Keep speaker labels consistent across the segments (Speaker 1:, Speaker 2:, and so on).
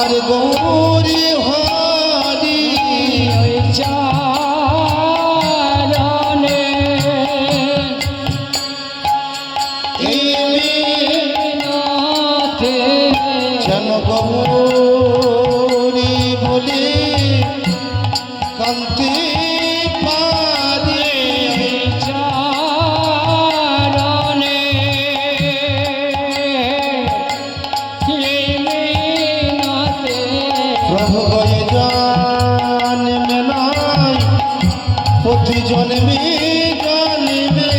Speaker 1: আমার গৌরী হরি
Speaker 2: চরণে মিনতি
Speaker 1: যেন গৌরী বলে কান্তি পারে
Speaker 2: চরণে মিনতি
Speaker 1: প্রভু গয়ে জন্মে নাই প্রতি জন্মে জন্মে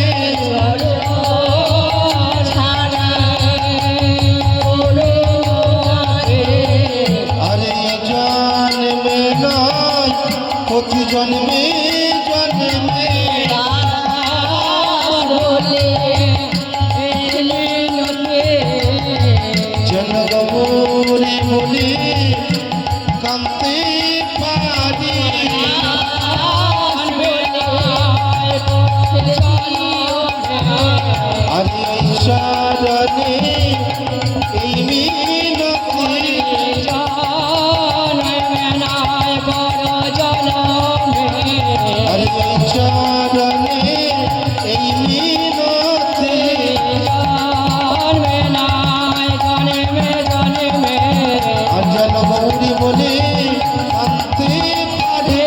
Speaker 1: আরে জন্মে নাই প্রতি জন্মে জন্মে যেন গৌরী বলে কান্তি পারি আরে ঈশ্বরনে এই মিনতি আরে ঈশ্বরনে এই মিনতি আর যেন গৌরী বলে কান্তি পারি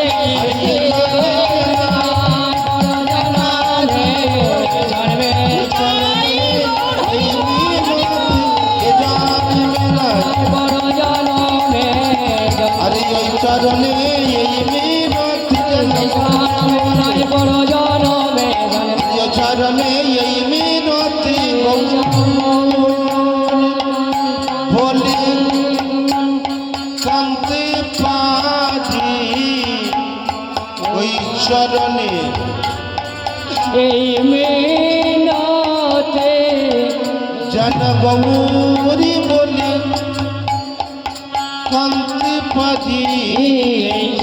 Speaker 1: আরে ওই চরণে এই মিনতি চরণে এই মিনতি বলে কান্তি পারি ওই চরণে
Speaker 2: এই মিনতি
Speaker 1: যেন গৌরী বলে কান্তি পারি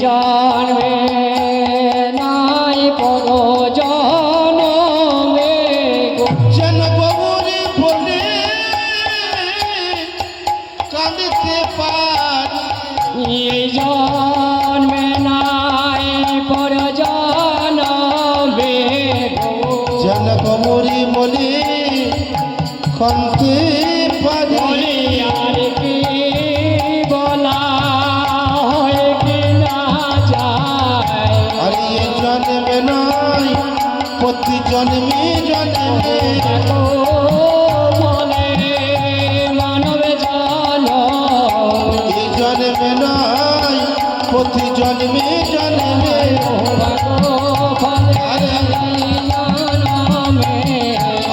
Speaker 2: জন্মে নাই পর জন্মে
Speaker 1: যেন গৌরী বলে কাঁদিতে পারি
Speaker 2: জন্মে নাই পর জন্মে
Speaker 1: যেন গৌরী বলে কাঁদতে পারি
Speaker 2: আর কি বলা হয় কি না যায়
Speaker 1: আরে এ জন্মে নয় প্রতি জন্মে জন্মে
Speaker 2: মনে মানব জন
Speaker 1: এ জন্মে নয় প্রতি জন্মে জন্মে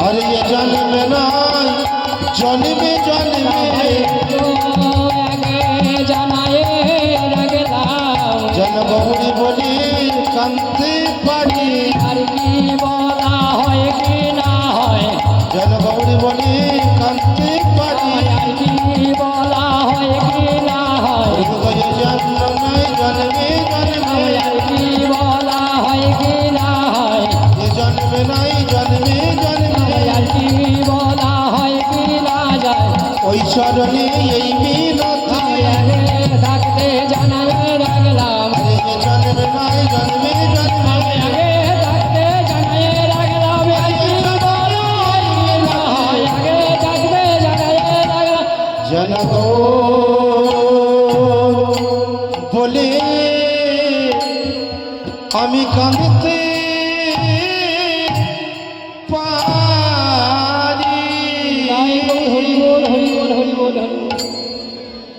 Speaker 1: আরে এ জন্মে নয় জন্মে জন্মে যেন গৌরী বলে কাঁদতে পারি
Speaker 2: আর কি বলা হয় কি না হয়
Speaker 1: যেন গৌরী বলে কাঁদতে পারি
Speaker 2: আর কি বলা হয় কি না হয়
Speaker 1: জন্ম নয় জন্মে জন্মে
Speaker 2: আর কি বলা হয় কি না হয়
Speaker 1: এ জন্মে নয় জন্মে জন্মে
Speaker 2: আর কি বলা হয় কি না যায়
Speaker 1: ওই চরণে এই মিনতি
Speaker 2: থাকতে জানাই রাখলাম
Speaker 1: আরে এ জন্মে নয় জন্মে জন্মে
Speaker 2: আগে থাকতে জানাই রাখলাম আর কি বলা হয় কি না হয় আগে থাকতে জানাই রাখলাম
Speaker 1: যেন বলে আমি কাঁদতে